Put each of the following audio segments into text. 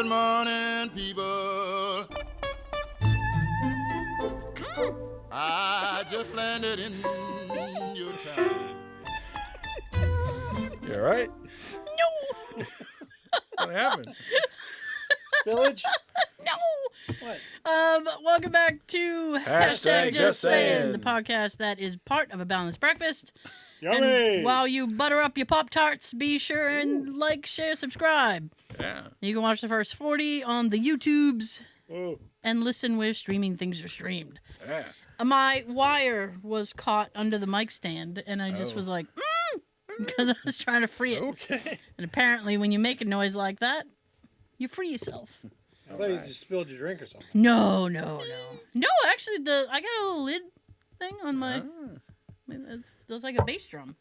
Good morning, people. I just landed in your town. You all right? No. What happened? Spillage? No. What? Welcome back to Hashtag Just Sayin', the podcast that is part of A Balanced Breakfast. Yummy! And while you butter up your Pop-Tarts, be sure and like, share, subscribe. Yeah. You can watch the first 40 on the YouTubes Ooh. and listen where streaming things are streamed. Yeah. My wire was caught under the mic stand, and I just was like, because I was trying to free it. Okay. And apparently, when you make a noise like that, you free yourself. I thought you just spilled your drink or something. No. No, actually, I got a little lid thing on my. It feels like a bass drum.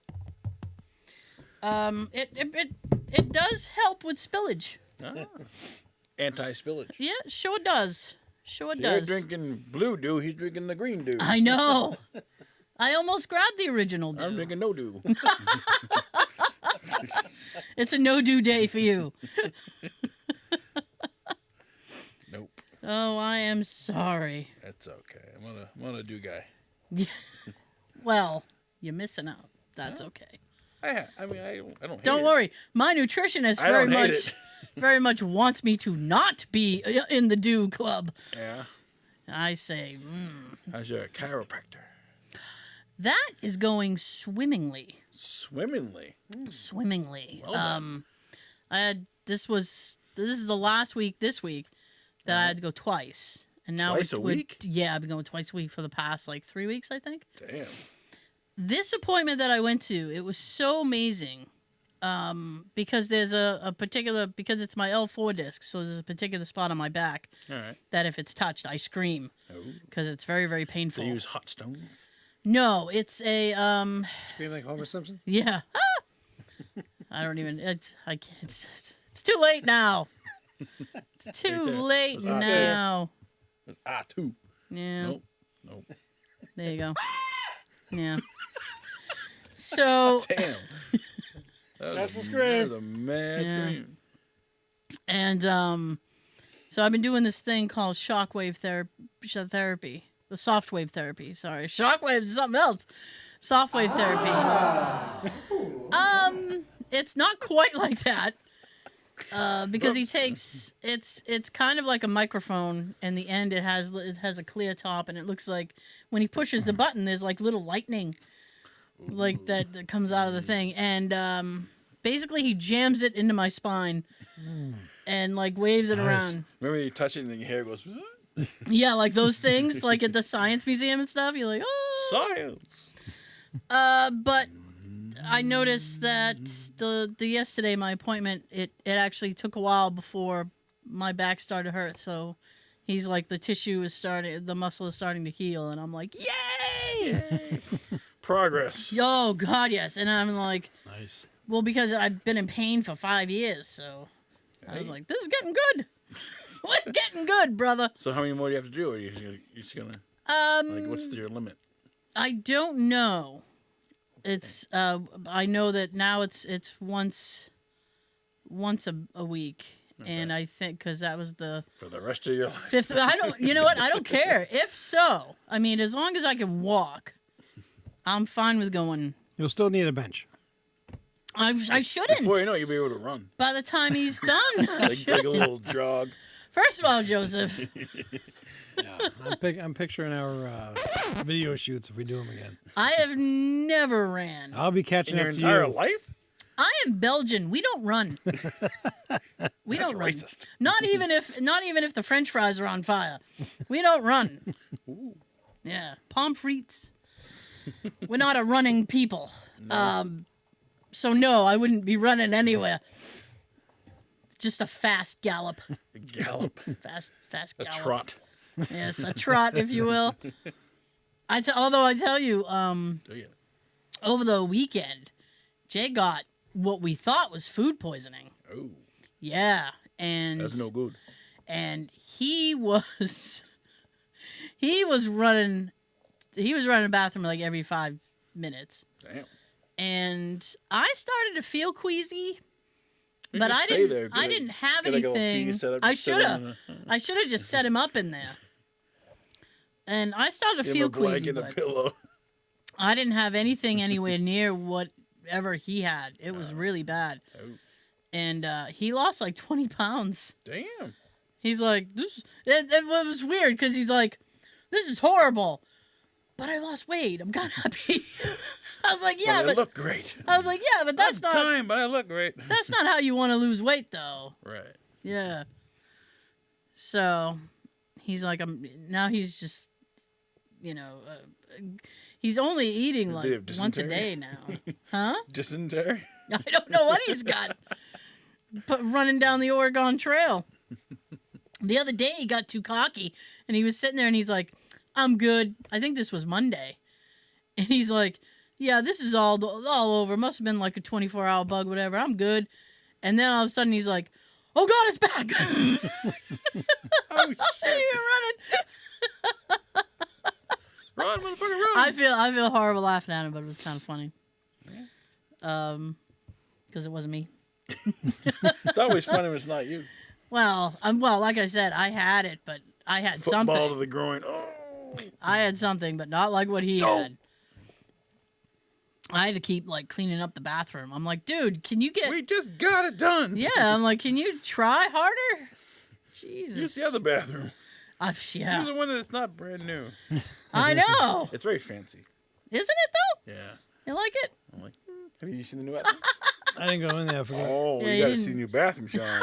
It does help with spillage. Anti-spillage. Yeah, sure does. Sure So does. You're drinking blue dew. He's drinking the green dew. I know. I almost grabbed the original dew. I'm drinking no dew. It's a no-do day for you. Nope. Oh, I am sorry. That's okay. I'm a dew guy. Well, you're missing out. That's okay. I don't hate Don't it. worry. My nutritionist I don't hate it. very much wants me to not be in the dew club. Yeah. I say, How's your chiropractor? that is going swimmingly. Swimmingly. Swimmingly. Well done. This is the last week this week that I had to go twice. And now Twice a week? Yeah, I've been going twice a week for the past 3 weeks, I think. Damn. This appointment that I went to, it was so amazing. Because there's a particular, because it's my L4 disc, so there's a particular spot on my back All right. that if it's touched, I scream Oh. because it's very, very painful. They use hot stones. No, it's a Scream like Homer Simpson? yeah. I don't even. It's too late now. It's too Right there. late It's out now. Too. Yeah. Nope. There you go. Yeah. So Damn. That's a scream. That was a mad Yeah. scream. and so I've been doing this thing called shockwave therapy. The softwave therapy. Sorry, shockwaves is something else. Softwave therapy. It's not quite like that. Because he takes it's kind of like a microphone, and the end it has a clear top, and it looks like when he pushes the button, there's like little lightning, like that comes out of the thing, and basically he jams it into my spine, and like waves it around. Remember you touch it and then your hair goes. Zzz? Yeah, like those things, like at the science museum and stuff. You're like, oh. Science. But I noticed that the yesterday my appointment it actually took a while before my back started to hurt. So he's like the muscle is starting to heal, and I'm like, yay! Progress. Oh God, yes. And I'm like, Nice. well, because I've been in pain for 5 years, so I was like, this is getting good. We're getting good, brother. So how many more do you have to do? Or are you just gonna like what's your limit? I don't know. It's I know that now it's once a week, and I think because that was the For the rest of your life. fifth. I don't. You know what? I don't care. If so, I mean, as long as I can walk, I'm fine with going. You'll still need a bench. I shouldn't. Before you know it, you'll be able to run. By the time he's done, I Like a little shouldn't. jog. First of all, Joseph, Yeah, I'm picturing our video shoots if we do them again. I have never ran. I'll be catching In your up to entire you. life? I am Belgian. We don't run. We That's don't run. racist. Not even if the French fries are on fire. We don't run. Yeah, pommes frites. We're not a running people. So no, I wouldn't be running anywhere. Just a fast gallop. A gallop. Fast A gallop. trot. Yes, a trot, if you will. Although I tell you, Do you? over the weekend, Jay got what we thought was food poisoning. Oh, Yeah, and that's no good. and he was running the bathroom like every 5 minutes. Damn. And I started to feel queasy, You But just I stay didn't. there. I didn't have Get like a little anything. cheese set up, I just sit should on have. the- I should have just set him up in there. And I started to Give him feel a blanket queasy, and a but pillow. I didn't have anything anywhere near whatever he had. It was really bad. Oh, And he lost like 20 pounds. damn. He's like, it was weird because he's like, this is horrible. But I lost weight. I'm kind of happy. I was like, yeah, I but look great. I was like, yeah, but that's I'm not time, but I look great. that's not how you want to lose weight, though. Right. Yeah. So he's like, now he's just, he's only eating Did they like have once a dysentery? day now. Huh? Dysentery? I don't know what he's got. But running down the Oregon Trail. The other day he got too cocky and he was sitting there and he's like, I'm good. I think this was Monday. And he's like, yeah, this is all over. Must have been like a 24-hour bug, whatever. I'm good. And then all of a sudden he's like, oh, God, it's back. Oh, He shit. was running. Run, motherfucker, run. I feel horrible laughing at him, but it was kind of funny. Because it wasn't me. It's always funny when it's not you. Well, like I said, I had it, but I had Football something. to the groin. Oh. I had something, but not like what he had. I had to keep like cleaning up the bathroom. I'm like, dude, can you get? We just got it done. Yeah, I'm like, can you try harder? Jesus. Use the other bathroom. Yeah, Use the one that's not brand new. I know. It's very fancy. Isn't it though? Yeah. You like it? I'm like, have you seen the new bathroom? I didn't go in there. I forgot. Oh, Yeah, you you got to didn't- see the new bathroom, Sean.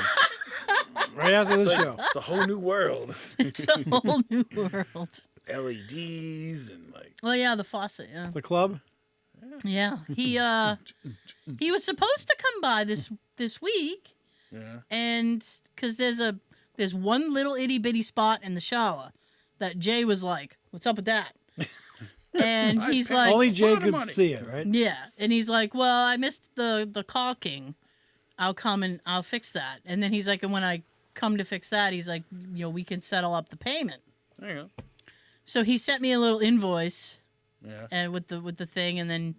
Right after the show. It's a whole new world. It's a whole new world. LEDs and like. Well, yeah, the faucet. Yeah, The club. yeah. He was supposed to come by this week, Yeah. and because there's one little itty bitty spot in the shower that Jay was like, "What's up with that?" And he's paid like, Only Jay lot of could money. see it, right? yeah, and he's like, well, I missed the caulking. I'll come and I'll fix that. And then he's like, and when I come to fix that, he's like, we can settle up the payment. There you go. So he sent me a little invoice Yeah. and with the thing, and then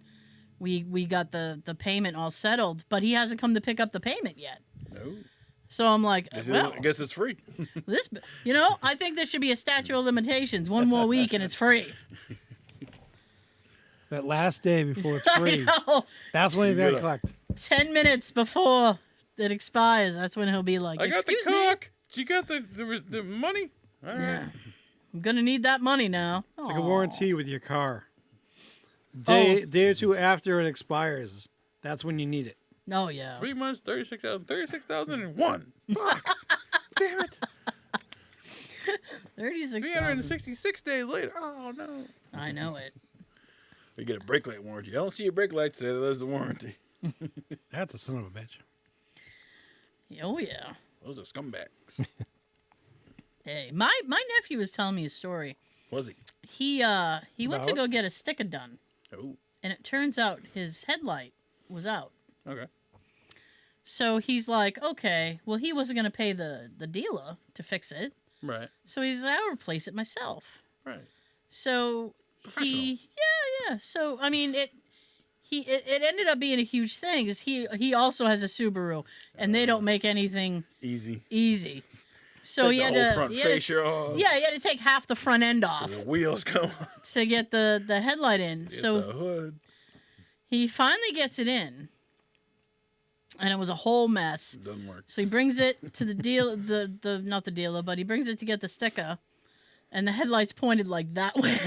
we got the payment all settled, but he hasn't come to pick up the payment yet. No. So I'm like, well, I guess it's free. this, I think there should be a statute of limitations. One more week and it's free. That last day before it's I free. know. That's when he's You got to gotta- collect. 10 minutes before it expires, that's when he'll be like, I got the excuse me. cock. You got the money? All right. Yeah. I'm gonna need that money now. It's like a warranty with your car. Day or two after it expires, that's when you need it. Oh yeah. 3 months, 36,001. Fuck. Damn it. 36,000. 366 days later. Oh, no. I know it. We get a brake light warranty. I don't see your brake lights there. There's the warranty. That's a son of a bitch. Oh yeah. Those are scumbags. Hey, my nephew was telling me a story. Was he? He went to About? go get a sticker done, Oh, and it turns out his headlight was out. okay. So he's like, okay, well he wasn't gonna pay the dealer to fix it, Right, so he's like, I'll replace it myself. right. So Professional. yeah. So I mean, it ended up being a huge thing because he also has a Subaru, and they don't make anything Easy. easy. So Take he the had whole to front fascia off. he had to take half the front end off The wheels come off. to get the headlight in. Get So the hood. he finally gets it in, and it was a whole mess. Doesn't work. So he brings it to the deal, the not the dealer, but he brings it to get the sticker, and the headlights pointed like that way.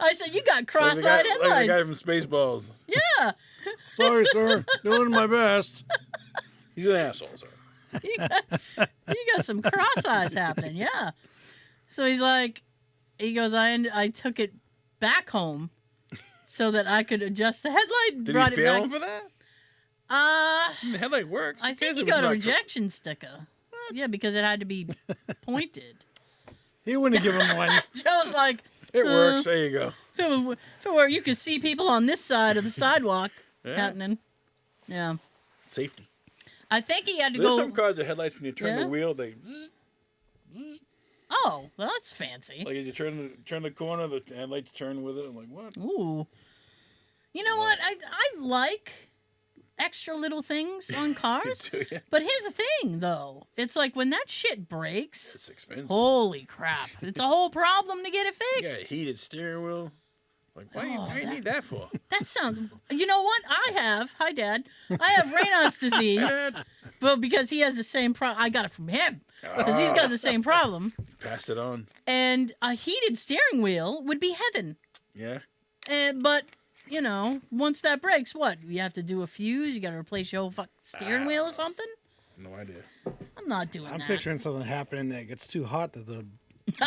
I said, "You got cross-eyed Like the guy headlights." from Spaceballs. Yeah, Sorry, sir. Doing my best. He's an asshole, sir. you got some cross eyes happening. Yeah. So he goes, I took it back home so that I could adjust the headlight. Did brought he it fail back. him for that? The headlight works. I Who think cares he if it's got a not rejection sticker. Yeah, because it had to be pointed. He wouldn't have given him one. Joe's like, It works. There you go. if it were, you could see people on this side of the sidewalk Yeah. happening. Yeah. Safety. I think he had to There's go. some cars that headlights when you turn Yeah? the wheel, they Oh, well, that's fancy. like if you turn the corner, the headlights turn with it. I'm like, what? Ooh. You know what? I like extra little things on cars. Do ya? But here's the thing, though. It's like when that shit breaks, It's expensive. holy crap. It's a whole problem to get it You got a fixed. heated steering wheel. Like, why Oh, you need that for? That sounds... You know what? Hi, Dad. I have Raynaud's disease. But because he has the same problem... I got it from him. Because he's got the same problem. Passed it on. And a heated steering wheel would be heaven. Yeah. But, you know, once that breaks, what? You have to do a fuse? You got to replace your whole fucking steering wheel or something? No idea. I'm not doing I'm that. picturing something happening that gets too hot that the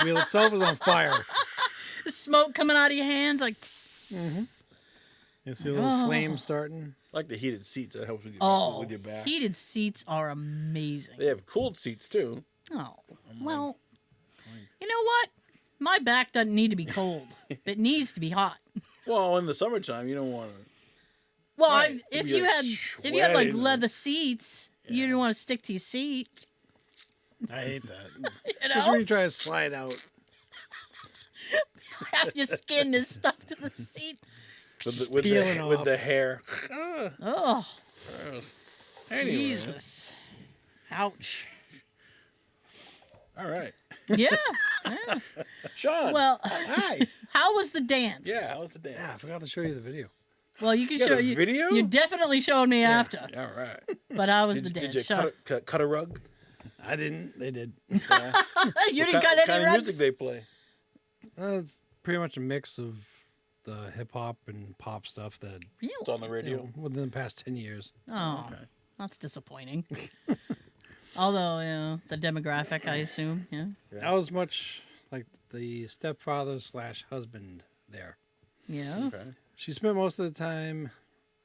wheel itself is on fire. Smoke coming out of your hands, like... You see a little flame starting. Like the heated seats. That helps with your, Oh, with your back. heated seats are amazing. They have cooled seats, too. Oh, well, you know what? My back doesn't need to be cold. It needs to be hot. Well, in the summertime, you don't want to... Well, Right. if You'd be, you like, had like sweating. leather seats, you didn't want to stick to your seat. I hate that. You Especially know, when you try to slide out. half your skin is stuck to the seat. Peeling With off. the hair. Oh, Anyway. Jesus! Ouch. All right. Yeah. Sean. Well, Hi. how was the dance? Yeah, how was the Yeah, I dance? forgot to show you the video. Well, you can You got show a you. video? You definitely showed me after. All right. But how was Did, the did dance? you Shut cut a rug? I didn't. They did. you didn't cut What any kind of rugs? music they play? It's pretty much a mix of the hip hop and pop stuff that Really? It's on the you radio. know, within the past 10 years. Oh, Okay. that's disappointing. Although, the demographic, I assume, yeah. I was much like the stepfather / husband there. Yeah. Okay. She spent most of the time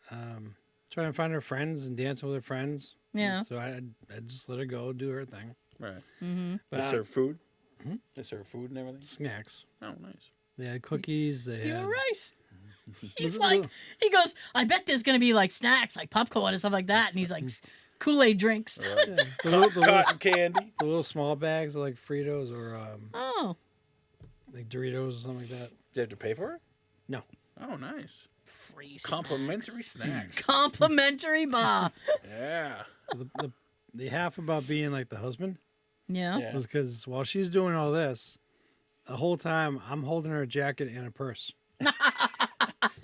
trying to find her friends and dancing with her friends. Yeah. So I just let her go do her thing. Right. Mm-hmm. But They serve food? Mhm. They serve food and everything? snacks. Oh, nice. They had cookies. They You're had right. He's it like, he goes, I bet there's going to be like snacks, like popcorn and stuff like that. And he's like, Kool-Aid drinks. Right. yeah, the Cotton candy. little small bags of like Fritos or Oh, like Doritos or something like that. Did you have to pay for it? No. Oh, nice. free Complimentary snacks. snacks. Complimentary bar. Yeah. The half about being like the husband Yeah. Yeah. was because while she's doing all this, the whole time I'm holding her jacket and a purse.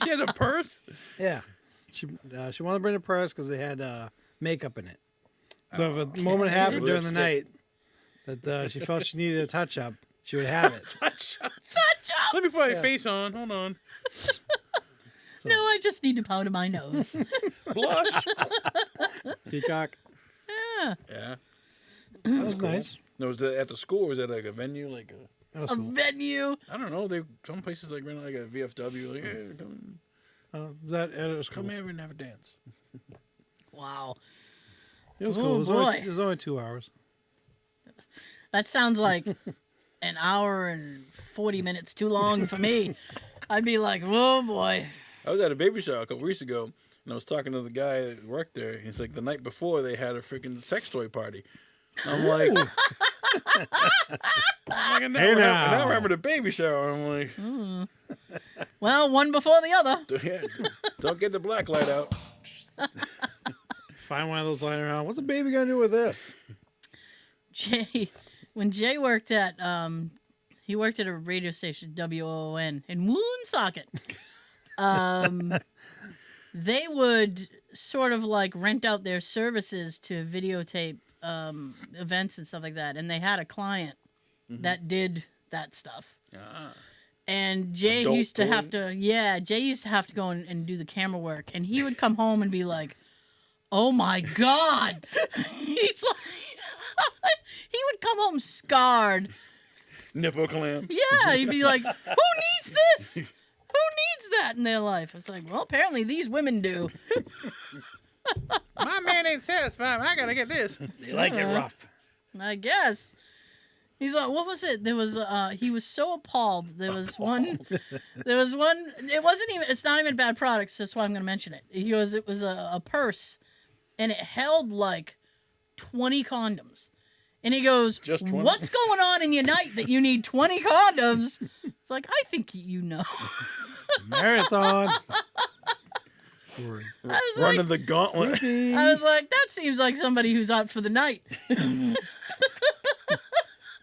She had a purse? Yeah, she wanted to bring a purse because they had makeup in it. So if a moment happened during the night Lipstick. that she felt she needed a touch up, she would have it. Touch up. Touch up. Let me put my Yeah. face on. Hold on. So, No, I just need to powder my nose. Blush. Peacock. Yeah. Yeah. That was cool. nice. No, was that at the school or was that like a venue? Like a, That was A cool. venue. I don't know. They some places like rent like a VFW. Like, hey, Was that it was cool. come here and have a dance. Wow. It was Oh, cool. It was, boy. it was only 2 hours. That sounds like an hour and 40 minutes too long for me. I'd be like, oh boy. I was at a baby shower a couple weeks ago, and I was talking to the guy that worked there. He's like, the night before they had a freaking sex toy party. I'm like, and Hey, now now. we're having a baby shower. I'm like, Well, one before the other. yeah, don't get the black light out. Find one of those lying around. What's a baby gonna do with this? When Jay worked at he worked at a radio station, WOON, in Woonsocket. They would sort of like rent out their services to videotape events and stuff like that, and they had a client that did that stuff. Ah. And Jay Adult used to have toys? Jay used to have to go and do the camera work, and he would come home and be like, "Oh my God!" He's like, he would come home scarred. Nipple clamps. Yeah, he'd be like, "Who needs this? Who needs that in their life?" It's like, well, apparently these women do. My man ain't satisfied. I gotta get this. They like it rough. I guess. He's like, what was it? There was he was so appalled. There was one it wasn't even, it's not even bad products, that's why I'm gonna mention it. He goes, it was a purse and it held like 20 condoms. And he goes, Just 20? what's going on in your night that you need 20 condoms? It's like, I think you know. Marathon. Word. I was Running like, the gauntlet. I was like, that seems like somebody who's out for the night.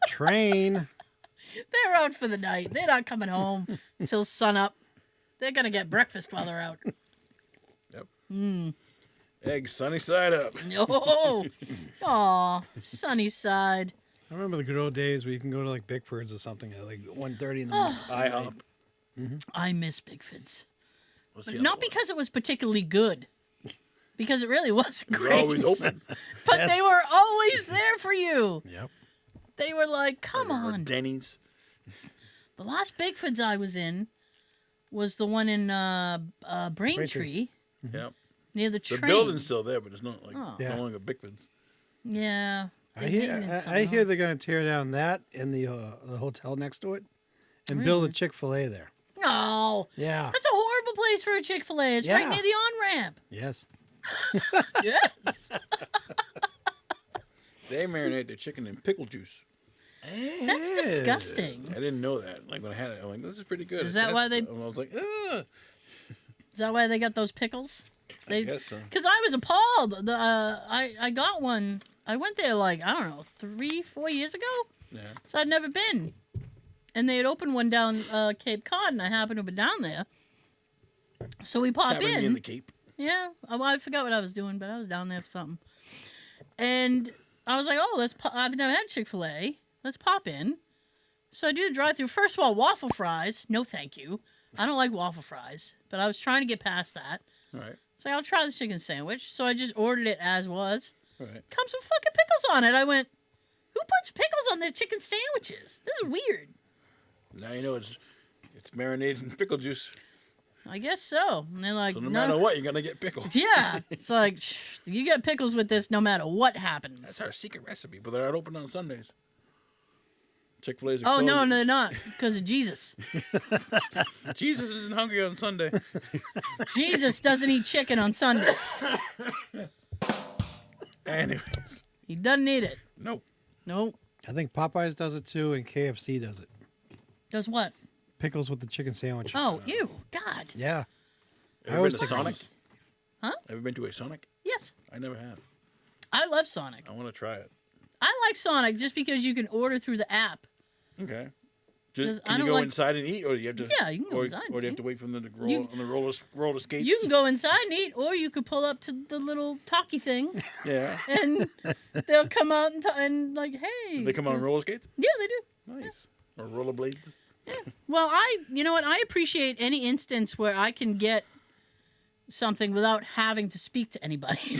Train. They're out for the night. They're not coming home until sunup. They're gonna get breakfast while they're out. Yep. Mm. Eggs sunny side up. Oh, aw, sunny side. I remember the good old days where you can go to like Bickford's or something at like 1:30 in the morning. IHOP. I miss Bigford's. What's But the other not one? because it was particularly good. Because it really wasn't They're great. always open. But Yes. they were always there for you. Yep. They were like, come Or on. Denny's. The last Bigford's I was in was the one in Braintree Yep. near the The train. building's still there, but it's not like Oh. Yeah. no longer Bickford's. Yeah. I They're hear, maintenance I something hear they're else. going to tear down that and the hotel next to it and build a Really? Chick-Fil-A there. No. Yeah. That's a horrible place for a Chick-fil-A. It's right Yeah. near the on-ramp. Yes. Yes. They marinate their chicken in pickle juice. That's disgusting. I didn't know that. Like when I had it, I'm like, this is pretty good. Is I that tried why it, they- and I was like, ugh. Is that why they got those pickles? I guess so. Because I was appalled. I got one. I went there like, I don't know, 3-4 years ago. Yeah. So I'd never been. And they had opened one down Cape Cod, and I happened to be down there. So we pop Happened to be in. the Cape. Yeah. Well, I forgot what I was doing, but I was down there for something. And I was like, oh, I've never had Chick-fil-A. Let's pop in. So I do the drive-thru. First of all, waffle fries. No, thank you. I don't like waffle fries. But I was trying to get past that. All right. So I'll try the chicken sandwich. So I just ordered it as was. All right. Comes with fucking pickles on it. I went, who puts pickles on their chicken sandwiches? This is weird. Now you know it's marinated in pickle juice. I guess so. And they're like, So no matter what, you're gonna get pickles. Yeah. It's like, you get pickles with this no matter what That's happens. our secret recipe, but they're not open on Sundays. Chick-fil-A's are Oh, no, closed. they're not. Because of Jesus. Jesus isn't hungry on Sunday. Jesus doesn't eat chicken on Sundays. Anyways, He doesn't eat it. nope. Nope. I think Popeyes does it too and KFC does it. Does what? Pickles with the chicken sandwich. Oh, ew. God. Yeah. Ever always been to think- Sonic? Huh? Ever been to a Sonic? Yes. I never have. I love Sonic. I want to try it. I like Sonic just because you can order through the app. Okay. 'Cause I Can you don't go like- inside and eat, or do you have to? Yeah, you can go or, inside Or and do you have eat. to wait for them to roll You- on the roller skates? You can go inside and eat, or you could pull up to the little talkie thing, Yeah. and they'll come out and like, hey. Do they come on roller skates? Yeah, they do. Nice. Or rollerblades? Well, you know what? I appreciate any instance where I can get something without having to speak to anybody.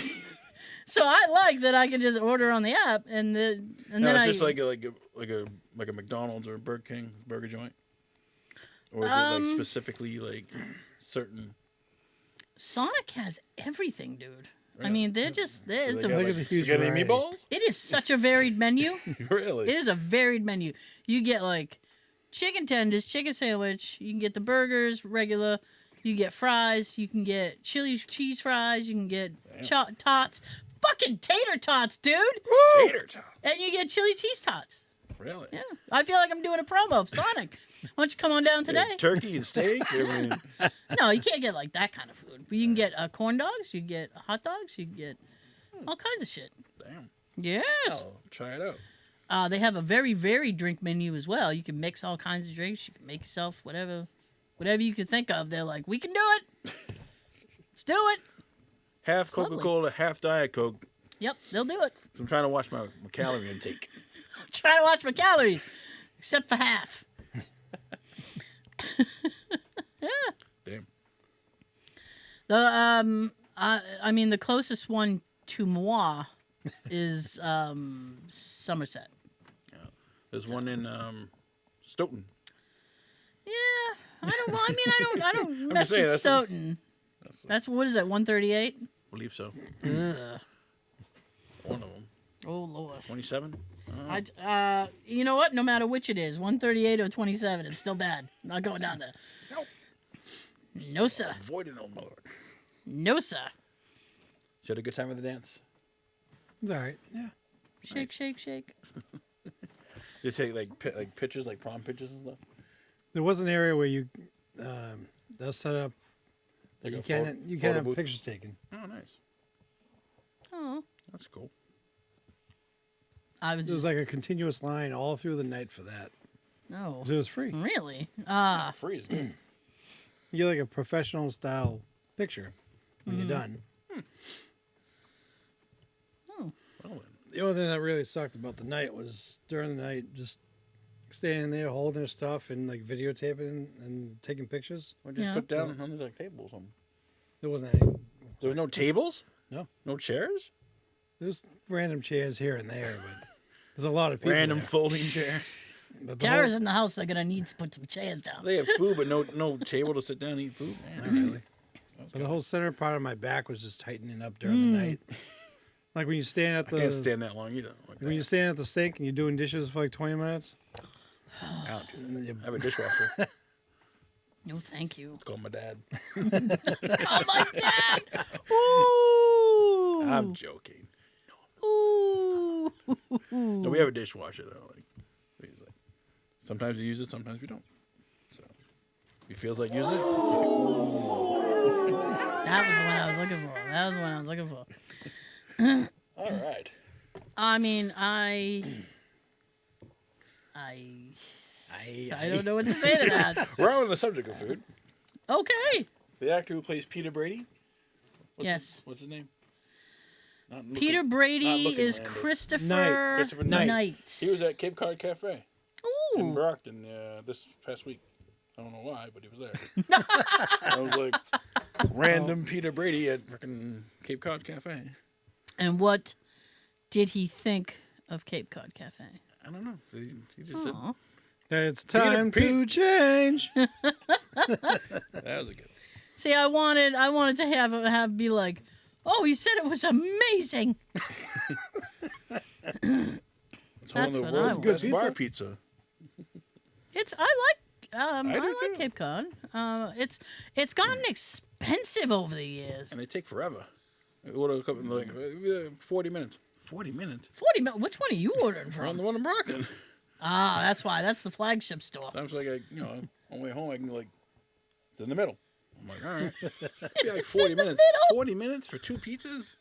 So I like that I can just order on the app, and then It's I just like a McDonald's or a Burger King burger joint, or is it like specifically like certain? Sonic has everything, dude. I Really? mean, they're just it's They a got, It's a huge spaghetti variety. meatballs? it is such a varied menu. Really? It is a varied menu. You get like chicken tenders, chicken sandwich. You can get the burgers, regular. You get fries. You can get chili cheese fries. You can get tots. Fucking tater tots, dude. Tater tots. And you get chili cheese tots. Really? Yeah. I feel like I'm doing a promo of Sonic. Why don't you come on down Yeah, today? turkey and steak. I mean, No, you can't get like that kind of food. But you can get corn dogs. You can get hot dogs. You can get all kinds of shit. damn. Yes. I'll try it out. They have a very varied drink menu as well. You can mix all kinds of drinks. You can make yourself whatever you can think of. They're like, we can do it. Let's do it. Half It's lovely. Coca-Cola, half Diet Coke. Yep, they'll do it. So I'm trying to watch my calorie intake. Trying to watch my calories, except for half. Yeah. Damn. The I mean the closest one to moi is Somerset. There's one in Stoughton. Yeah, I don't mess just saying, with that's- Stoughton. That's, I That's what is that? 138. believe so. Ugh. One of them. Oh Lord. 27? You know what? No matter which it is, 138 or 27, it's still bad. I'm not going down there. Nope. No sir. Avoiding them, mother. No sir. You had a good time with the dance? It's all right. Yeah. Shake, Nice. shake, shake. You take like pictures, like prom pictures and stuff? There was an area where you they'll set up Like You a can't photo have booth? pictures taken. Oh, nice. Oh, That's cool. I was. There was just, like a continuous line all through the night for that. No, 'Cause it was free. really? Free is good. You get like a professional style picture when you're done. Oh, Well, then. The only thing that really sucked about the night was during the night just standing there holding their stuff and like videotaping and taking pictures. Or just Yeah. put down on the like, table or something. There wasn't any. There was no tables? No. No chairs? There's random chairs here and there, but there's a lot of people. Random there. folding chair. But the Tara's whole- in the house. They're gonna need to put some chairs down. They have food, but no table to sit down and eat food. Man, Not really. But the whole center part of my back was just tightening up during the night. Like when you stand at I can't the stand that long either. Like when you stand at the sink and you're doing dishes for like 20 minutes. I don't do and then you- that. I have a dishwasher. No, thank you. It's called my dad. Oh my dad! Ooh! I'm joking. Ooh! No, we have a dishwasher though. Sometimes we use it, sometimes we don't. So if he feels like using it, That was the one I was looking for. That was the one I was looking for. all right. I mean, I don't know what to say to that. We're on the subject of food. Okay. The actor who plays Peter Brady. Yes. What's his name? Peter Brady looking is random. Christopher Christopher Knight. Knight. He was at Cape Cod Cafe in Ooh. Brockton this past week. I don't know why, but he was there. I was like, random Peter Brady at freaking Cape Cod Cafe. And what did he think of Cape Cod Cafe? I don't know. He just said Aw. It's time Peter- to change. that was a good. See, I wanted to have be like, oh, he said it was amazing. It's one of That's the what world's I best want. bar pizza. I do like too. Cape Cod. It's gotten expensive over the years. And they take forever. We order a couple like 40 minutes. 40 minutes? 40 minutes. Which one are you ordering We're on from? the one in Brockton. Ah, that's why. That's the flagship store. Sometimes like on the way home I can it's in the middle. I'm like, all right. Be like 40 minutes. 40 minutes for 2 pizzas?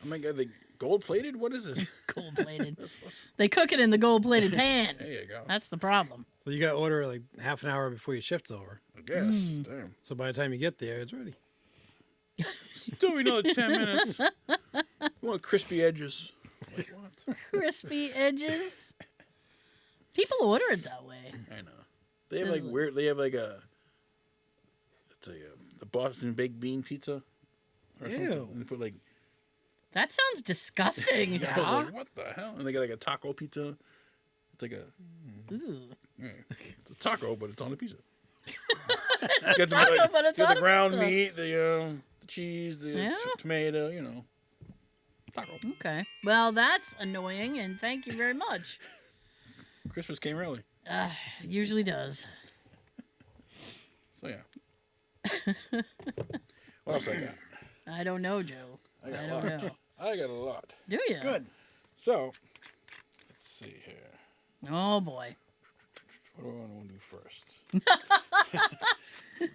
Oh my god, they gold plated? What is this? Gold plated. They cook it in the gold plated pan. There you go. That's the problem. So you got to order like half an hour before your shift's over. I guess. Damn. So by the time you get there, it's ready. Still another 10 minutes. You want crispy edges. Like, what? Crispy edges. People order it that way. I know. They have Is like it- weird. They have like the Boston baked bean pizza. Or something. Ew. And they put like. That sounds disgusting. I was like, what the hell? And they got like a taco pizza. It's like a. Ooh. Yeah, it's a taco, but it's on a pizza. It's got taco, but it's got on the a ground pizza. meat, the cheese, the Yeah. tomato. Taco. Okay. Well, that's annoying, and thank you very much. Christmas came early, Usually does. so yeah. What else I got? I don't know, Joe. I got I a don't lot. know. I got a lot. Do you? Good. So, let's see here. Oh boy. What do I want to do first?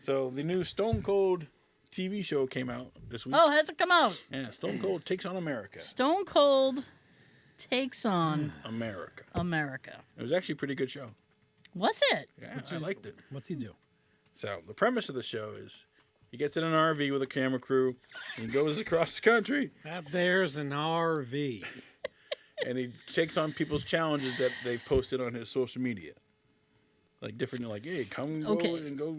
So the new Stone Cold TV show came out this week. Oh, has it come out? Yeah, Stone Cold takes on America. Stone Cold takes on America. America. It was actually a pretty good show. Was it? Yeah, I liked it. What's he do? So the premise of the show is he gets in an RV with a camera crew and he goes across the country That there's an RV. and he takes on people's challenges that they posted on his social media. Like different, like, hey, come go Okay. and go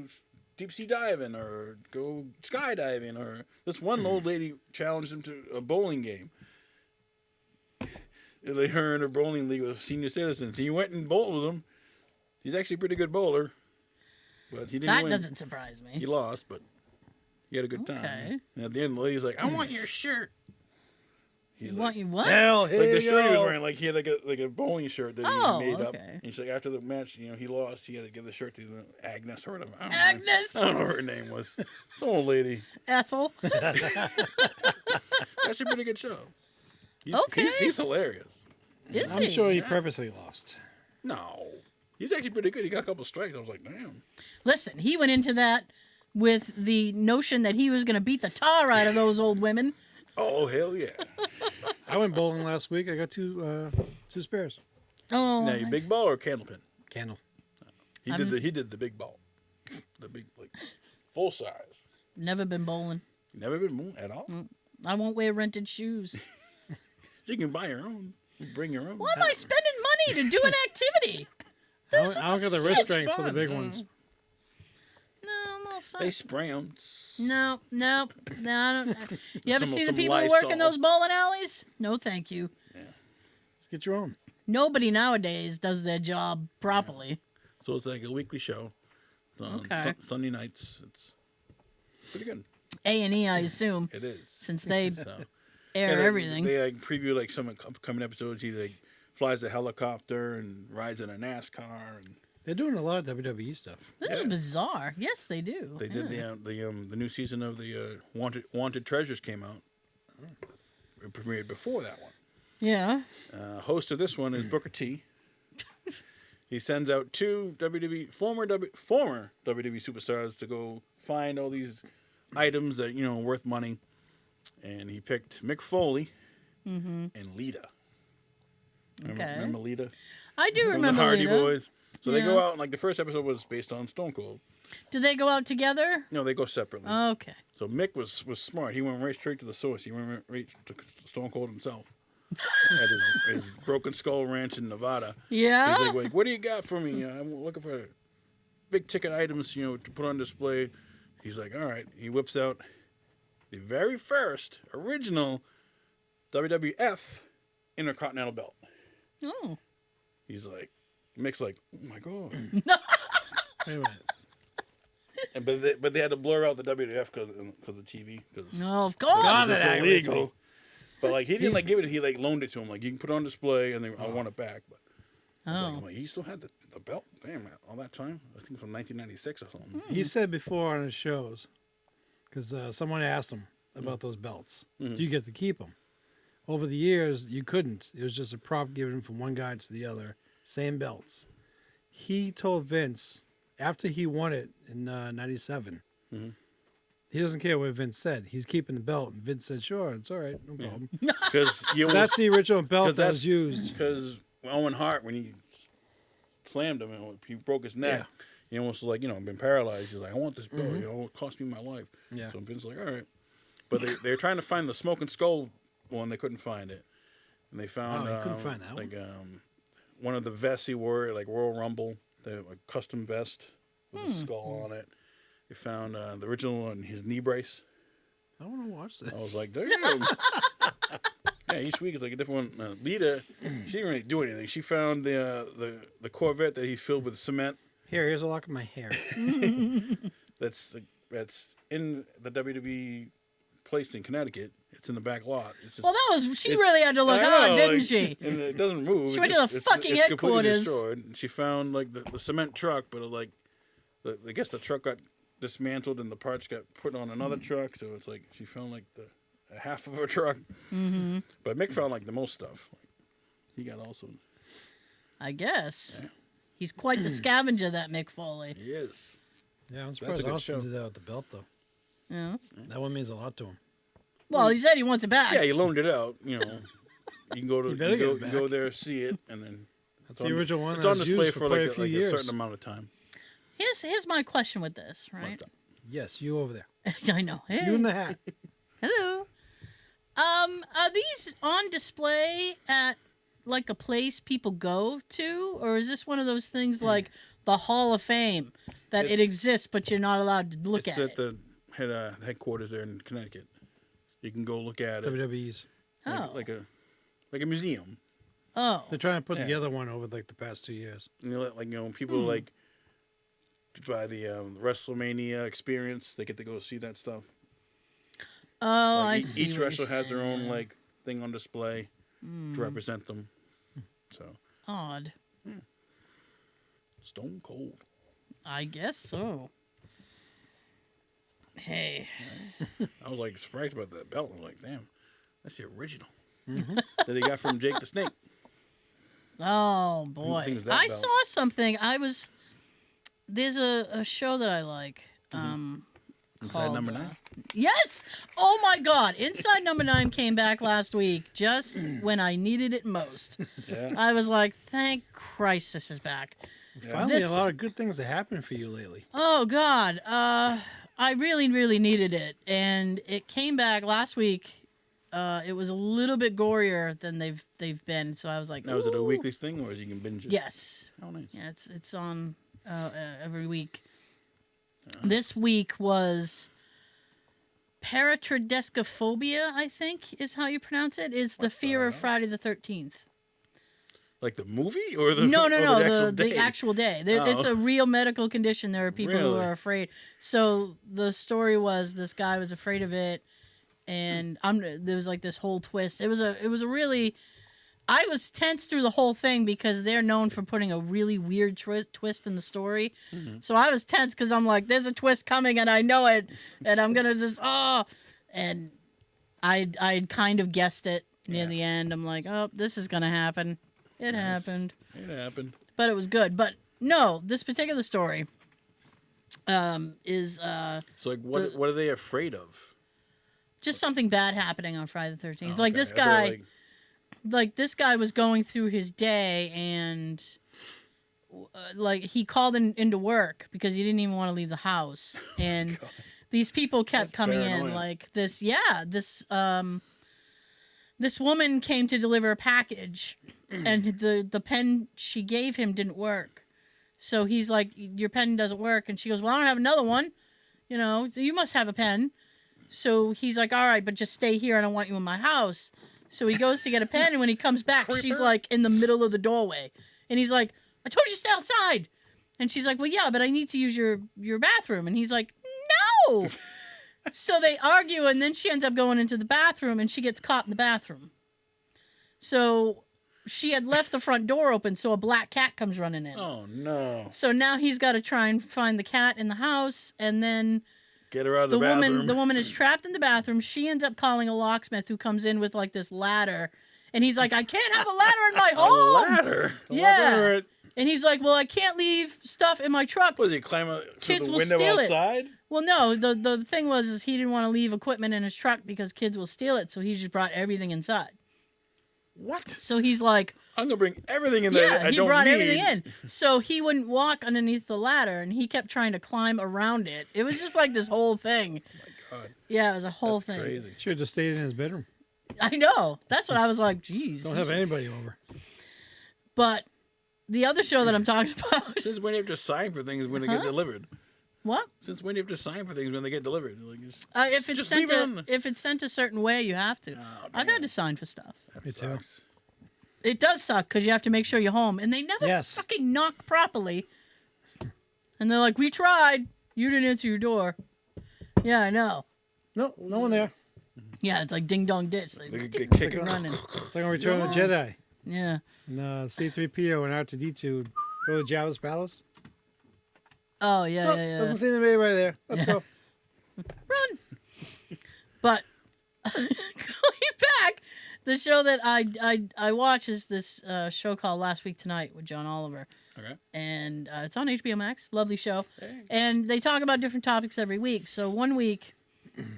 deep sea diving or go skydiving, or this one old lady challenged him to a bowling game. Like her in a bowling league with senior citizens. He went and bowled with him. He's actually a pretty good bowler, but he didn't That win. doesn't surprise me. He lost, but he had a good time. Okay. And at the end, the lady's like, "I want your shirt." He's You want like, you what? Hell, here like the you shirt he was go. wearing, like he had like a bowling shirt that Oh, he made up. okay. And she's like, after the match, he lost. He had to give the shirt to Agnes or whatever. I don't know. Agnes. I don't know what her name was. Some old lady. Ethel. That's a pretty good show. Okay. He's hilarious. Is I'm he? sure he purposely lost. No, he's actually pretty good. He got a couple strikes. I was like, damn. Listen, he went into that with the notion that he was going to beat the tar out of those old women. Oh, hell yeah. I went bowling last week. I got two spares. Oh, Now, you big ball or candlepin? Candle. He did the big ball. The big, like, full size. never been bowling. Never been moved at all? I won't wear rented shoes. You can buy your own. Bring your own. Why am I spending money to do an activity? I don't got the wrist It's strength for the fun. big ones. No, I'm all set. They spray them. No, I don't. You ever see the Some people who work in Lysol. those bowling alleys? No, thank you. Let's get your own. Nobody nowadays does their job properly. So it's like a weekly show. On Okay. Sunday nights. It's pretty good. A&E, I assume, It is. since they So, air they, everything. They like preview like some upcoming episodes. He like flies a helicopter and rides in a NASCAR. And They're doing a lot of WWE stuff. This is bizarre. Yes, they do. they did the new season of the Wanted Treasures came out. It premiered before that one. Yeah. Host of this one is Booker T. He sends out two former WWE superstars to go find all these items that are worth money, and he picked Mick Foley and Lita. Remember Lita? I do From remember the Hardy Lita. Boys. So they Yeah. go out, and like the first episode was based on Stone Cold. Do they go out together? No, they go separately. Okay. So Mick was smart. He went right straight to the source. He went right to Stone Cold himself at his Broken Skull Ranch in Nevada. Yeah. He's like, what do you got for me? I'm looking for big ticket items, to put on display. He's like, all right. He whips out the very first original WWF Intercontinental Belt. Oh. He's like, Mick's like, oh my god. Wait a minute. But they had to blur out the WWF because the TV. No, of course. God, It's that illegal. But like he didn't like give it. He like loaned it to him. Like you can put it on display, and I want it back. But I'm like, he still had the belt. Damn, all that time. I think from 1996 or something. He said before on his shows, because someone asked him about those belts. Do you get to keep them? Over the years, you couldn't. It was just a prop given from one guy to the other. Same belts. He told Vince after he won it in '97. He doesn't care what Vince said. He's keeping the belt. And Vince said, "Sure, it's all right, no problem." Because That's the original belt that that's- was used. Because Owen Hart, when he slammed him, he broke his neck. Yeah. He almost like been paralyzed. He's like, I want this belt. It cost me my life. Yeah. So Vince's like, all right. But they're trying to find the Smoking Skull one. They couldn't find it, and they found Oh, you couldn't find that like one of the vests he wore, like Royal Rumble, the custom vest with a skull on it. They found the original one, his knee brace. I want to watch this. I was like, damn. Yeah, each week is like a different one. Lita, she didn't really do anything. She found the Corvette that he filled with cement. Here's a lock of my hair. That's in the WWE place in Connecticut. It's in the back lot. It's just, Well, she really had to look I hard, know, didn't like, she? And it doesn't move. She It went to just- the it's- fucking it's completely headquarters. destroyed. And she found like the cement truck, but I guess the truck got dismantled and the parts got put on another truck. So it's like she found like a half of her truck. Mm-hmm. But Mick found like the most stuff. Like, he got also. I guess. He's quite the scavenger, that Mick Foley. He is. Yeah, I'm That's a surprised good Austin show. did that with the belt, though. Yeah. That one means a lot to him. Well, he said he wants it back. Yeah, he loaned it out. You can go to You better get it you go back. there, see it, and then That's the original one It's that on was display used for quite like a few a years. certain amount of time. Here's my question with this, right? Yes, you over there. I know. Hey. You in the hat. Hello. Are these on display at like a place people go to, or is this one of those things like the Hall of Fame that it It's- exists but you're not allowed to look It's at at it? the headquarters there in Connecticut. You can go look at it. WWE's. Oh. Like a museum. Oh. They're trying to put Yeah. together one over like the past 2 years. And people like by the WrestleMania experience, they get to go see that stuff. Oh, Like, I see. Each what wrestler you're has their saying. own like thing on display to represent them. So Odd. Stone Cold. I guess so. Hey. I was like surprised about that belt. I was like, damn, that's the original that he got from Jake the Snake. Oh think boy. it was that I belt. saw something. There's a show that I like. Inside number 9? Yes. Oh my God. Inside number 9 came back last week, just when I needed it most. Yeah. I was like, thank Christ this is back. Finally, a lot of good things have happened for you lately. Oh God. I really, really needed it, and it came back last week. It was a little bit gorier than they've been, so I was like, Now, is it a "Ooh." weekly thing, or you can binge it? Yes. Oh, nice. Yeah, it's on every week. This week was paratrodescophobia, I think is how you pronounce it. It's the fear of Friday the 13th. Like the movie, or the No, the actual day. It's a real medical condition. There are people who Really? are afraid. So the story was this guy was afraid of it, and there was like this whole twist. It was a really. I was tense through the whole thing because they're known for putting a really weird twist in the story. Mm-hmm. So I was tense because I'm like, there's a twist coming and I know it, and I'm gonna just and I kind of guessed it near the end. I'm like, oh, this is gonna happen. It happened. It happened. But it was good. But no, this particular story is So, like, what are they afraid of? just something bad happening on Friday the 13th. Like Okay. this I thought, guy, like this guy was going through his day and like he called into work because he didn't even want to leave the house, and these people kept coming in like this. Yeah, this woman came to deliver a package, and the pen she gave him didn't work. So he's like, your pen doesn't work. And she goes, well, I don't have another one. You know, so you must have a pen. So he's like, all right, but just stay here. I don't want you in my house. So he goes to get a pen. And when he comes back, she's like in the middle of the doorway. And he's like, I told you to stay outside. And she's like, well, yeah, but I need to use your bathroom. And he's like, no. So they argue, and then she ends up going into the bathroom, and she gets caught in the bathroom. So she had left the front door open, so a black cat comes running in. Oh, no. So now he's got to try and find the cat in the house, and then Get her out of the bathroom. The woman is trapped in the bathroom. She ends up calling a locksmith who comes in with like this ladder, and he's like, I can't have a ladder in my home. A ladder? Yeah. And he's like, well, I can't leave stuff in my truck. What, did he climb through Kids the will window steal outside? Well, no, the thing was he didn't want to leave equipment in his truck because kids will steal it, so he just brought everything inside. What? So he's like, I'm going to bring everything in there that I don't need. he brought everything in. So he wouldn't walk underneath the ladder, and he kept trying to climb around it. It was just like this whole thing. Oh, my God. Yeah, it was a whole That's thing. crazy. Should have just stayed in his bedroom. I know. That's what I was like, geez. Don't have anybody over. But the other show that I'm talking about. Since when do you have to sign for things when they get delivered? What? Since when do you have to sign for things when they get delivered? Like, If it's just sent leave it on if it's sent a certain way, you have to. Oh, I've had to sign for stuff. that Me too. sucks. It does suck because you have to make sure you're home, and they never fucking knock properly. And they're like, "We tried. You didn't answer your door." Yeah, I know. No, no one there. Yeah, it's like ding dong ditch. Like, They get kicked. running. It's like on Return of the Jedi. Yeah. And C-3PO and R2-D2 go to Jabba's palace. Oh yeah, Oh, yeah. Doesn't seem to be anybody there. Let's go. Run. But going back, the show that I watch is this show called Last Week Tonight with John Oliver. Okay. And it's on HBO Max. Lovely show. Hey. And they talk about different topics every week. So one week,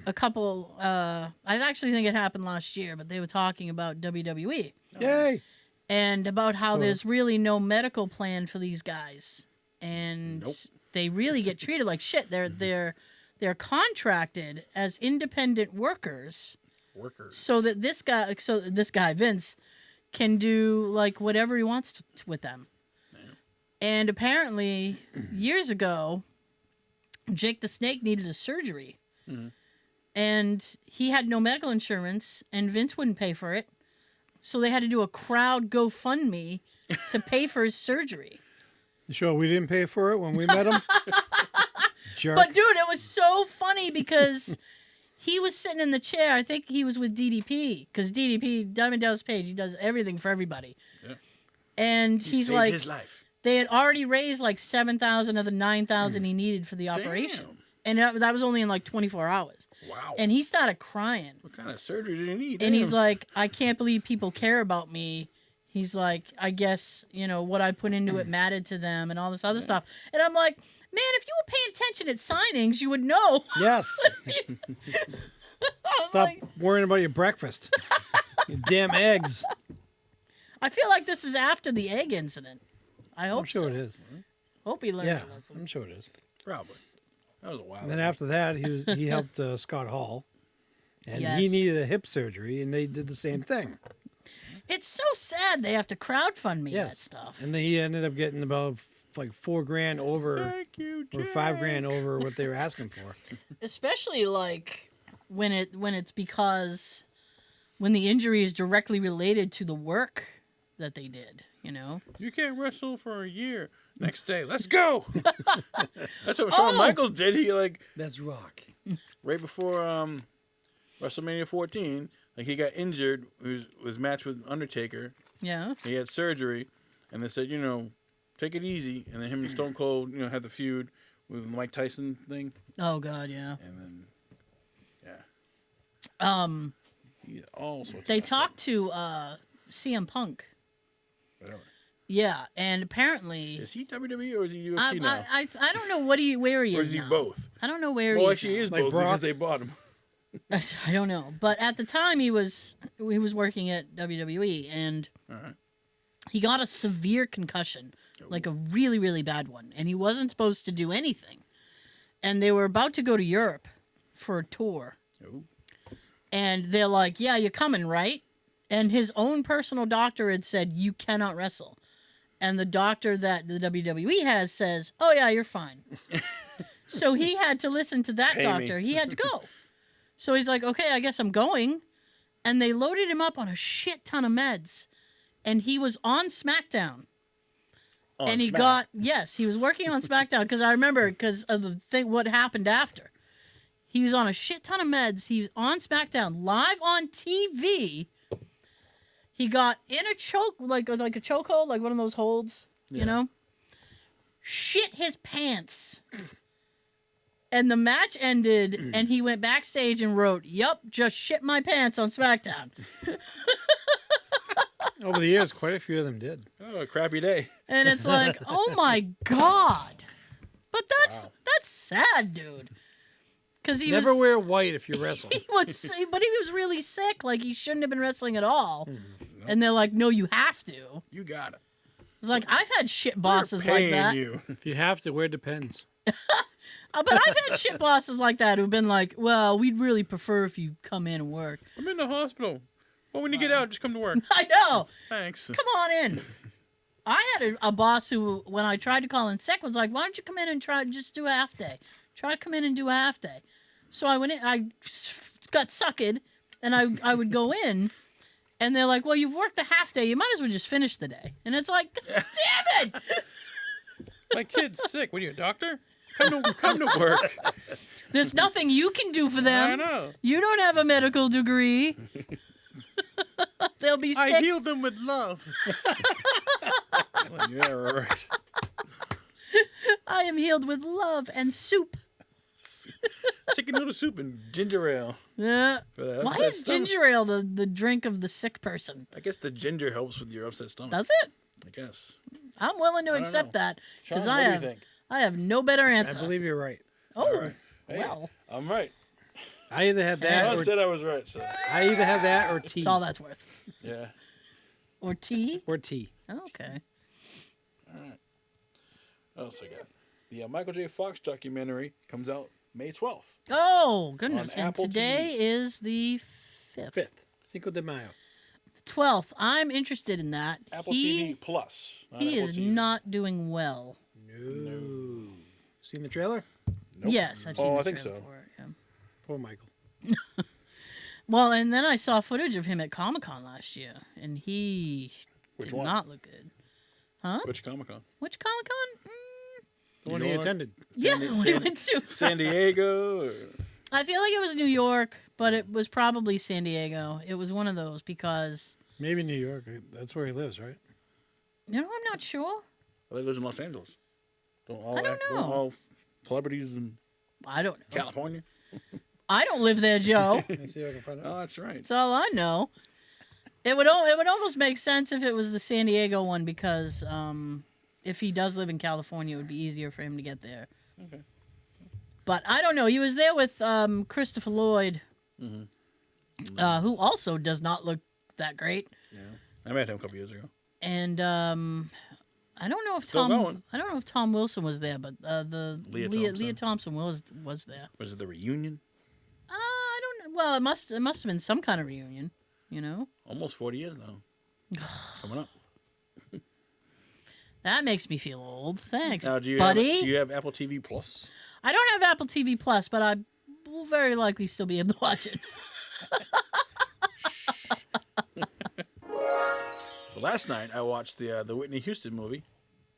a couple, I actually think it happened last year, but they were talking about WWE. Yay. And about how Sure. there's really no medical plan for these guys. And Nope. they really get treated like shit. They're contracted as independent workers. So that this guy Vince can do like whatever he wants with them. And apparently years ago, Jake the Snake needed a surgery. Mm-hmm. And he had no medical insurance, and Vince wouldn't pay for it. So they had to do a crowd GoFundMe to pay for his surgery. You sure we didn't pay for it when we met him? Jerk. But dude, it was so funny because he was sitting in the chair. I think he was with DDP because DDP, Diamond Dallas Page, he does everything for everybody. Yeah. And he's saved like, his life. They had already raised like 7,000 of the 9,000 he needed for the operation. Damn. And that was only in like 24 hours. Wow. And he started crying. What kind of surgery did he need? And he's like, I can't believe people care about me. He's like, I guess, what I put into it mattered to them and all this other stuff. And I'm like, man, if you were paying attention at signings, you would know. Yes. I was Stop like, worrying about your breakfast. Your damn eggs. I feel like this is after the egg incident. I hope I'm sure so. it is. Hope he learned Yeah, a lesson. I'm sure it is. Probably. That was a while And then ago. after that, he helped Scott Hall, and he Yes. needed a hip surgery, and they did the same thing. It's so sad they have to crowdfund me that Yes. stuff. And then he ended up getting about like $4,000 over, Thank you, or $5,000 over what they were asking for. Especially like when it's because when the injury is directly related to the work that they did, You can't wrestle for a year. Next day, let's go. That's what Shawn Michaels did. He That's rock. right before WrestleMania 14, he got injured. Was matched with Undertaker. Yeah. He had surgery, and they said, take it easy. And then him and Stone Cold, had the feud with the Mike Tyson thing. Oh God, yeah. And then, he had all sorts. They of stuff. talked to CM Punk. Whatever. Yeah, and apparently Is he WWE or is he UFC now? I don't know where he Or is is he now. both? I don't know where Well, he actually, he is. is Like both Brock? because they bought him. Now. I don't know, but at the time he was working at WWE, and All right. he got a severe concussion, like a really really bad one, and he wasn't supposed to do anything. And they were about to go to Europe for a tour, Oh. and they're like, "Yeah, you're coming, right?" And his own personal doctor had said, "You cannot wrestle." And the doctor that the WWE has says, "Oh yeah, you're fine." So he had to listen to that Pay doctor. me. He had to go. So he's like, "Okay, I guess I'm going." And they loaded him up on a shit ton of meds. And he was on SmackDown. On He Smack. he was working on SmackDown because I remember because of the thing, what happened after. He was on a shit ton of meds. He was on SmackDown live on TV. He got in a choke, like a chokehold, like one of those holds, Yeah. Shit his pants. And the match ended, and he went backstage and wrote, "Yup, just shit my pants on SmackDown." Over the years, quite a few of them did. Oh, a crappy day. And it's like, oh my God. But that's Wow. sad, dude. Because he Never was, wear white if you wrestle. but he was really sick. Like he shouldn't have been wrestling at all. Nope. And they're like, no, you have to. You got it. It's like I've had shit We're bosses like paying that. you. If you have to, wear Depends. But I've had shit bosses like that who've been like, well, we'd really prefer if you come in and work. I'm in the hospital. Well, when you get out, just come to work. I know. Thanks. Come on in. I had a boss who, when I tried to call in sick, was like, why don't you come in and just do a half day? Try to come in and do a half day. So I went in, I got suckered, and I would go in, and they're like, well, you've worked the half day. You might as well just finish the day. And it's like, damn it. My kid's sick. What are you, a doctor? Come to work. There's nothing you can do for them. I know. You don't have a medical degree. They'll be sick. I healed them with love. Like, yeah, right. I am healed with love and soup. Chicken noodle soup and ginger ale. Yeah. For that Why upset is stomach. ginger ale the drink of the sick person? I guess the ginger helps with your upset stomach. Does it? I guess. I'm willing to don't accept know. that because Sean, I what do have you think? I have no better I answer. believe you're right. Oh, All right. Hey, well, I'm right. I either had that Sean or said I was right, so I either have that or tea. that's all that's worth. yeah. Or tea? Or tea. Okay. All right. What else I got? The Michael J. Fox documentary comes out May 12th. Oh, goodness. On And Apple today is the 5th. 5th. Cinco de Mayo. 12th. I'm interested in that. Apple he TV Plus. not he Apple is TV. not doing well. No. Seen the trailer? Nope. Yes, I've seen Oh, the I think trailer so. for it, yeah. Poor Michael. Well, and then I saw footage of him at Comic-Con last year, and he Which did one? not look good. Huh? Which Comic-Con? Which Comic-Con? The one New he York? attended. Yeah, San- we San- went to. San Diego? Or... I feel like it was New York, but it was probably San Diego. It was one of those because, Maybe New York. That's where he lives, right? I'm not sure. Well, they live in Los Angeles. I don't know. all celebrities in I don't know. California? I don't live there, Joe. Let's see if I can find out. Oh, that's right. That's all I know. It would almost make sense if it was the San Diego one because if he does live in California, it would be easier for him to get there. Okay. But I don't know. He was there with Christopher Lloyd, who also does not look that great. Yeah, I met him a couple years ago. And I don't know if Still going. I don't know if Tom Wilson was there, but the Leah Thompson was there. Was it the reunion? I don't know. Well, it must have been some kind of reunion. You know, Almost 40 years now. Coming up. that makes me feel old. Thanks, Now, do buddy. you have Apple TV Plus? I don't have Apple TV Plus, but I will very likely still be able to watch it. Last night I watched the Whitney Houston movie.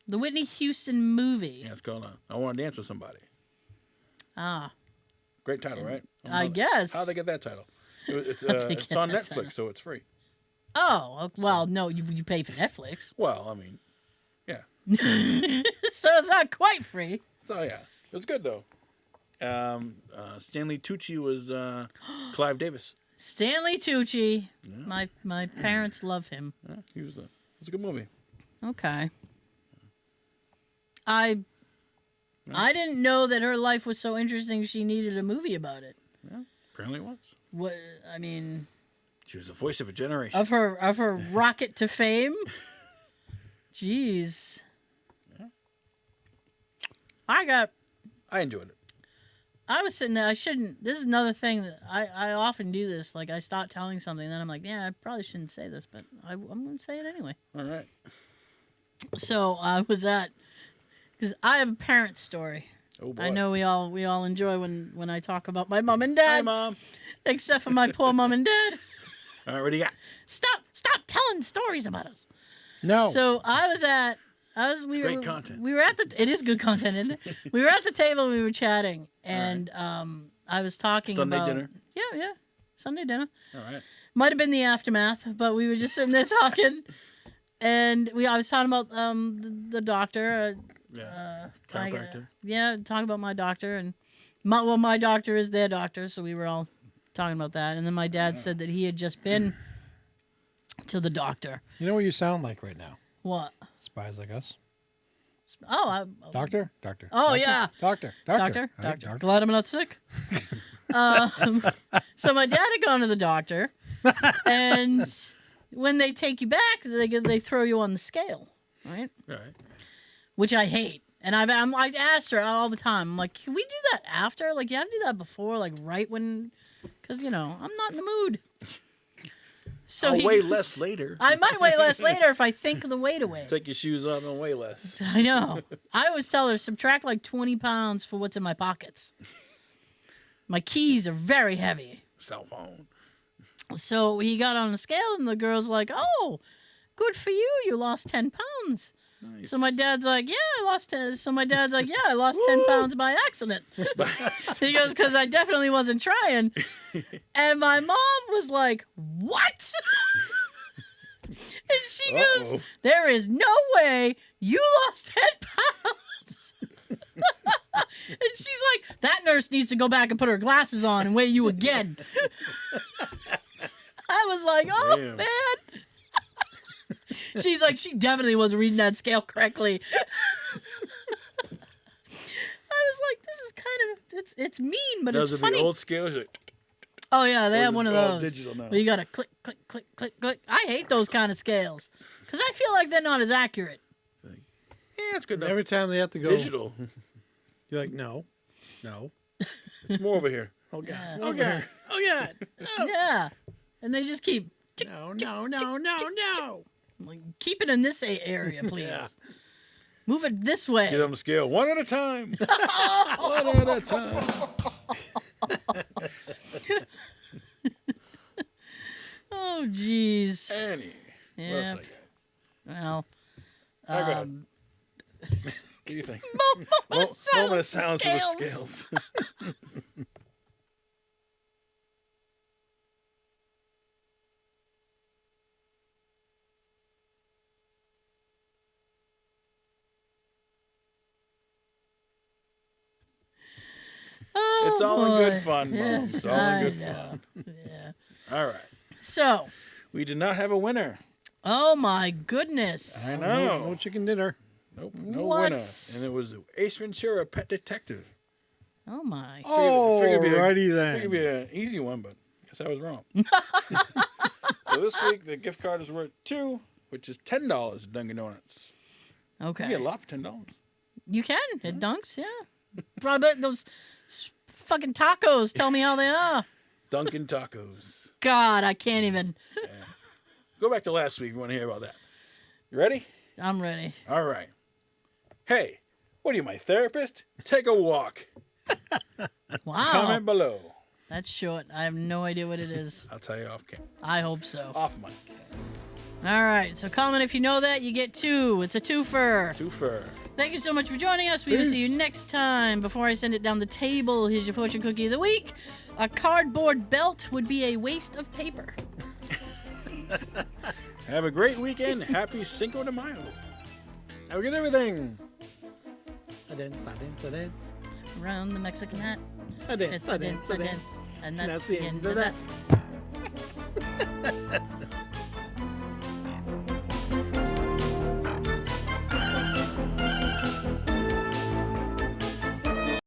The Whitney Houston movie. Yeah, it's called I Want to Dance with Somebody. Ah, Great title, right? I guess. How'd they get that title? It's get on that Netflix, title? so it's free. Oh, well, no, you pay for Netflix. Well, I mean, yeah. So it's not quite free. So yeah, it was good though. Stanley Tucci was Clive Davis. Stanley Tucci. Yeah. My parents love him. Yeah, it was a good movie. Okay. I didn't know that her life was so interesting she needed a movie about it. Yeah, apparently it was. What I mean, she was the voice of a generation. Of her rocket to fame. Jeez. Yeah. I enjoyed it. I was sitting there. This is another thing that I often do this. Like I start telling something, then I'm like, yeah, I probably shouldn't say this, but I'm going to say it anyway. All right. So I was because I have a parent story. Oh boy. I know we all enjoy when I talk about my mom and dad. Hi, Mom. Except for my poor mom and dad. All right, what do you got? Stop telling stories about us. No. So Great content. We were it is good content, isn't it? We were at the table, we were chatting, and I was talking Sunday about dinner. Yeah, Sunday dinner. All right. Might have been the aftermath, but we were just sitting there talking, and I was talking about the doctor. Chiropractor. Talking about my doctor, and my doctor is their doctor, so we were all talking about that, and then my dad said that he had just been to the doctor. You know what you sound like right now? What? Spies like us. Oh, Doctor. Oh, doctor, yeah. Doctor. Doctor. Glad I'm not sick. So my dad had gone to the doctor, and when they take you back, they throw you on the scale, right? Right. Which I hate. And I asked her all the time. I'm like, can we do that after? Like, you have to do that before, like right when, because I'm not in the mood. So I'll weigh less later. I might weigh less later if I think the weight away. Take your shoes off and weigh less. I know. I always tell her, subtract like 20 pounds for what's in my pockets. My keys are very heavy. Cell phone. So he got on the scale, and the girl's like, oh, good for you. You lost 10 pounds. Nice. So my dad's like, yeah, I lost 10. So my dad's like, yeah, I lost 10 pounds by accident. He goes, because I definitely wasn't trying. And my mom was like, what? And she goes, there is no way you lost 10 pounds. And she's like, that nurse needs to go back and put her glasses on and weigh you again. I was like, oh, damn. man. She's like, she definitely wasn't reading that scale correctly. I was like, this is kind of, it's mean, but Those it's are funny. the old scales. Oh, yeah, they have one of those. Digital now. Where you got to click, click, click, click, click. I hate those kind of scales because I feel like they're not as accurate. Yeah, it's good enough. Every time they have to go Digital. You're like, no. It's more over here. Oh God. Yeah. Oh God. Oh God. No. Yeah. And they just keep, No. like, keep it in this area, please. Yeah. Move it this way. Get on the scale one at a time. One at a time. Oh, jeez. Annie. Yeah. What else Well, I got? What do you think? moment Moment of silence for the scales. Oh, It's all in boy. good fun, Mom. Yes, It's all in good I know. fun. Yeah. All right. So, We did not have a winner. Oh my goodness. I No, know. no chicken dinner. Nope, no What? winner. And it was Ace Ventura, Pet Detective. Oh my. Oh, righty Figured then. it'd be an easy one, but guess I was wrong. So this week the gift card is worth $2, which is $10 at Dunkin' Donuts. You Okay. get a lot for $10. You can. It dunks, yeah. Probably those fucking tacos tell me how they are. Dunkin' Tacos. God, I can't even. Go back to last week if you want to hear about that. You ready? I'm ready. All right. Hey, what are you, my therapist? Take a walk. Wow. Comment below. That's short. I have no idea what it is. I'll tell you off camera. I hope so. Off mic. All right. So comment if you know that. You get 2. It's a twofer. Twofer. Thank you so much for joining us. We will see you Peace. next time. Before I send it down the table, here's your fortune cookie of the week. A cardboard belt would be a waste of paper. Have a great weekend. Happy Cinco de Mayo. Have a good everything. I dance. Around the Mexican hat. I dance. It's a dance, a dance. And that's That's the end of that.